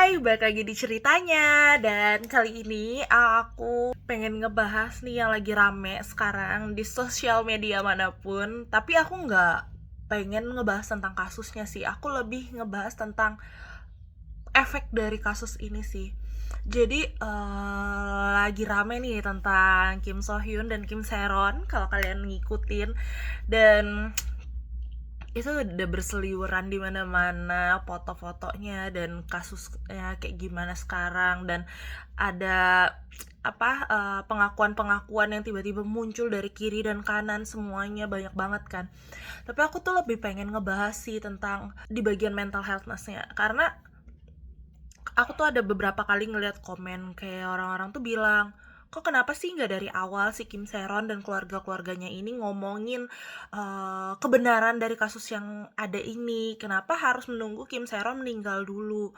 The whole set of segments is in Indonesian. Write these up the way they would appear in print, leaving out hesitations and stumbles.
Hai, balik lagi di ceritanya. Dan kali ini aku pengen ngebahas nih yang lagi rame sekarang di sosial media manapun. Tapi aku nggak pengen ngebahas tentang kasusnya sih. Aku lebih ngebahas tentang efek dari kasus ini sih. Jadi lagi rame nih tentang Kim So Hyun dan Kim Seron kalau kalian ngikutin. Dan itu udah berseliweran di mana-mana foto-fotonya dan kasusnya kayak gimana sekarang, dan ada pengakuan-pengakuan yang tiba-tiba muncul dari kiri dan kanan, semuanya banyak banget kan. Tapi aku tuh lebih pengen ngebahas sih tentang di bagian mental healthness-nya, karena aku tuh ada beberapa kali ngeliat komen kayak orang-orang tuh bilang, kok kenapa sih nggak dari awal si Kim Seron dan keluarga-keluarganya ini ngomongin kebenaran dari kasus yang ada ini, kenapa harus menunggu Kim Seron meninggal dulu,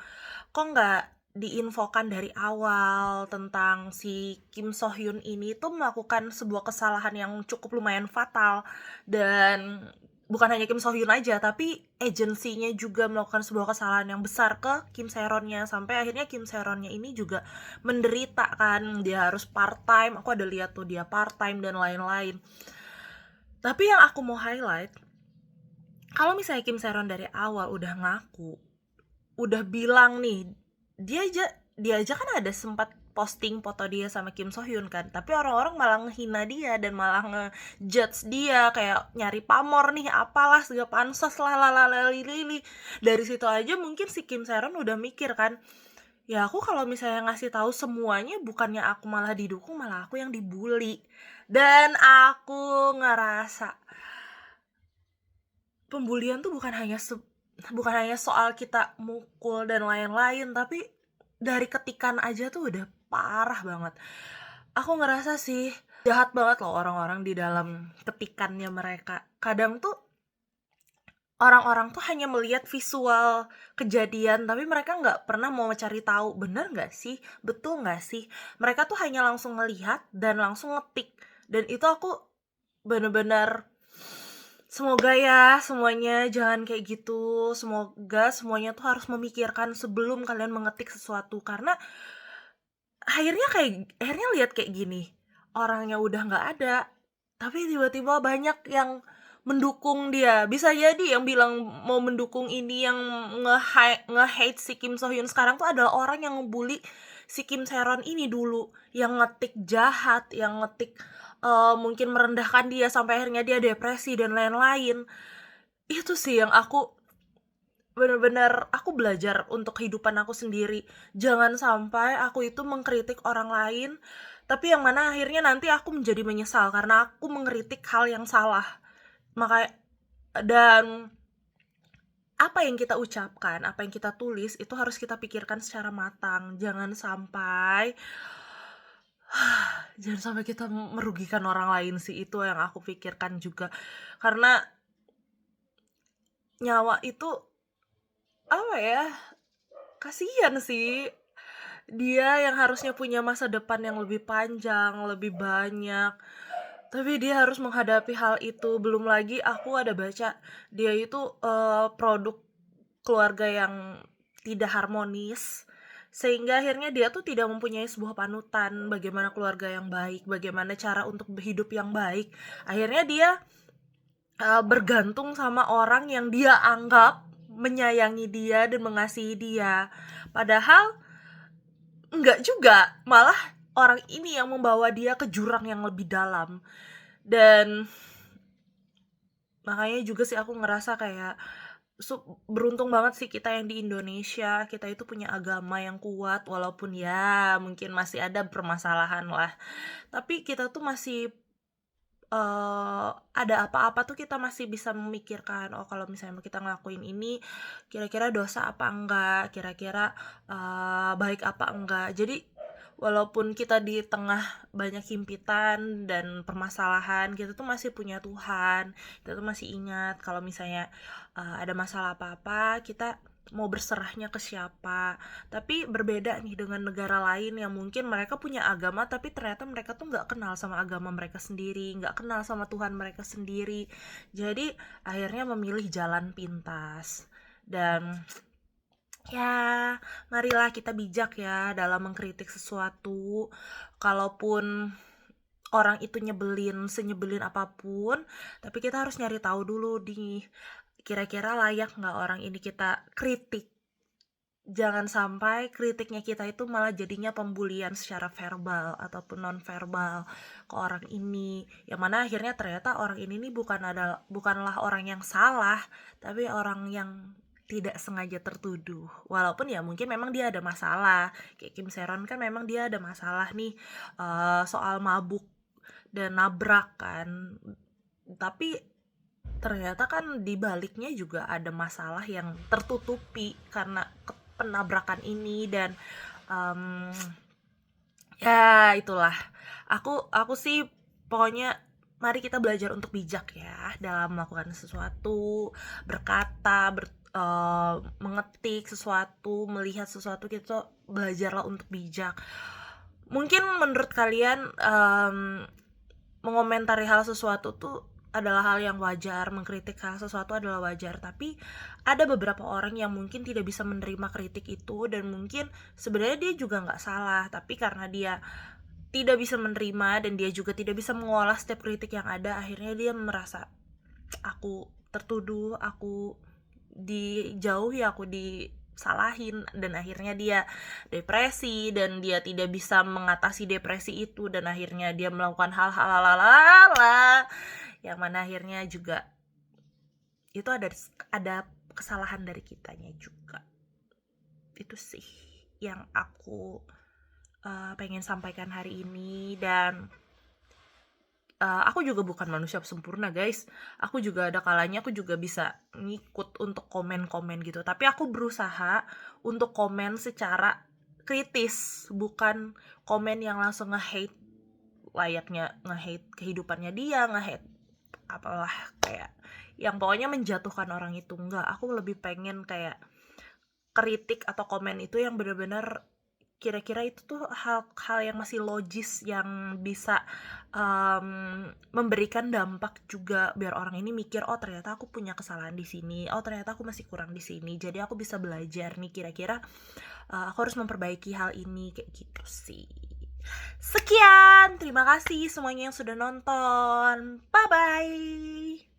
kok nggak diinfokan dari awal tentang si Kim So Hyun ini tuh melakukan sebuah kesalahan yang cukup lumayan fatal. Dan bukan hanya Kim So Hyun aja, tapi agensinya juga melakukan sebuah kesalahan yang besar ke Kim Seronnya, sampai akhirnya Kim Seronnya ini juga menderita kan, dia harus part time, aku ada lihat tuh dia part time dan lain-lain. Tapi yang aku mau highlight, kalau misalnya Kim Seron dari awal udah ngaku, udah bilang nih, dia aja kan ada sempat posting foto dia sama Kim So Hyun kan, tapi orang-orang malah ngehina dia dan malah ngejudge dia kayak nyari pamor nih, apalah segala pansos lah lili. Dari situ aja mungkin si Kim Seron udah mikir kan, ya aku kalau misalnya ngasih tahu semuanya, bukannya aku malah didukung, malah aku yang dibully. Dan aku ngerasa pembulian tuh bukan hanya soal kita mukul dan lain-lain, tapi dari ketikan aja tuh udah parah banget. Aku ngerasa sih jahat banget loh orang-orang di dalam ketikannya mereka. Kadang tuh orang-orang tuh hanya melihat visual kejadian, tapi mereka nggak pernah mau cari tahu bener nggak sih, betul nggak sih. Mereka tuh hanya langsung ngelihat dan langsung ngetik. Dan itu aku bener-bener, semoga ya semuanya jangan kayak gitu. Semoga semuanya tuh harus memikirkan sebelum kalian mengetik sesuatu, karena akhirnya lihat kayak gini, orangnya udah nggak ada, tapi tiba-tiba banyak yang mendukung dia. Bisa jadi yang bilang mau mendukung ini, yang nge-hate si Kim So Hyun sekarang tuh adalah orang yang ngebully si Kim Seron ini dulu, yang ngetik jahat, yang ngetik mungkin merendahkan dia sampai akhirnya dia depresi dan lain-lain. Itu sih yang bener-bener aku belajar untuk kehidupan aku sendiri. Jangan sampai aku itu mengkritik orang lain, tapi yang mana akhirnya nanti aku menjadi menyesal karena aku mengkritik hal yang salah. Makanya, dan apa yang kita ucapkan, apa yang kita tulis itu harus kita pikirkan secara matang. Jangan sampai kita merugikan orang lain sih, itu yang aku pikirkan juga. Karena nyawa itu apa ya? Kasihan sih. Dia yang harusnya punya masa depan yang lebih panjang, lebih banyak, tapi dia harus menghadapi hal itu. Belum lagi aku ada baca dia itu produk keluarga yang tidak harmonis, sehingga akhirnya dia tuh tidak mempunyai sebuah panutan bagaimana keluarga yang baik, bagaimana cara untuk hidup yang baik. Akhirnya dia bergantung sama orang yang dia anggap menyayangi dia dan mengasihi dia, padahal enggak juga, malah orang ini yang membawa dia ke jurang yang lebih dalam. Dan makanya juga sih aku ngerasa kayak beruntung banget sih kita yang di Indonesia, kita itu punya agama yang kuat, walaupun ya mungkin masih ada permasalahan lah, tapi kita tuh masih ada apa-apa tuh kita masih bisa memikirkan, oh kalau misalnya kita ngelakuin ini kira-kira dosa apa enggak, kira-kira baik apa enggak. Jadi walaupun kita di tengah banyak himpitan dan permasalahan, kita tuh masih punya Tuhan. Kita tuh masih ingat kalau misalnya ada masalah apa-apa, kita mau berserahnya ke siapa. Tapi berbeda nih dengan negara lain yang mungkin mereka punya agama, tapi ternyata mereka tuh nggak kenal sama agama mereka sendiri, nggak kenal sama Tuhan mereka sendiri. Jadi akhirnya memilih jalan pintas. Dan Ya, marilah kita bijak ya dalam mengkritik sesuatu. Kalaupun orang itu nyebelin, senyebelin apapun, tapi kita harus nyari tahu dulu nih, kira-kira layak nggak orang ini kita kritik. Jangan sampai kritiknya kita itu malah jadinya pembulian secara verbal ataupun non verbal ke orang ini, yang mana akhirnya ternyata orang ini nih bukanlah orang yang salah, tapi orang yang tidak sengaja tertuduh. Walaupun ya mungkin memang dia ada masalah, kayak Kim Seron kan memang dia ada masalah nih, soal mabuk dan nabrak kan, tapi ternyata kan di baliknya juga ada masalah yang tertutupi karena penabrakan ini. Dan um, ya itulah, aku sih pokoknya mari kita belajar untuk bijak ya dalam melakukan sesuatu, berkata, mengetik sesuatu, melihat sesuatu, kita belajarlah untuk bijak. Mungkin menurut kalian mengomentari hal sesuatu tuh adalah hal yang wajar, mengkritik hal sesuatu adalah wajar, tapi ada beberapa orang yang mungkin tidak bisa menerima kritik itu, dan mungkin sebenarnya dia juga nggak salah, tapi karena dia tidak bisa menerima dan dia juga tidak bisa mengolah setiap kritik yang ada, akhirnya dia merasa aku tertuduh, aku dijauhi, aku disalahin, dan akhirnya dia depresi dan dia tidak bisa mengatasi depresi itu, dan akhirnya dia melakukan hal-hal yang mana akhirnya juga itu ada kesalahan dari kitanya juga. Itu sih yang aku pengen sampaikan hari ini. Dan aku juga bukan manusia sempurna guys, aku juga ada kalanya aku juga bisa ngikut untuk komen-komen gitu, tapi aku berusaha untuk komen secara kritis, bukan komen yang langsung nge-hate, layaknya nge-hate kehidupannya dia, nge-hate apalah, kayak yang pokoknya menjatuhkan orang itu. Enggak, aku lebih pengen kayak kritik atau komen itu yang benar-benar kira-kira itu tuh hal-hal yang masih logis, yang bisa memberikan dampak juga, biar orang ini mikir, oh ternyata aku punya kesalahan di sini, oh ternyata aku masih kurang di sini, jadi aku bisa belajar nih, kira-kira aku harus memperbaiki hal ini, kayak gitu sih. Sekian, terima kasih semuanya yang sudah nonton, bye bye.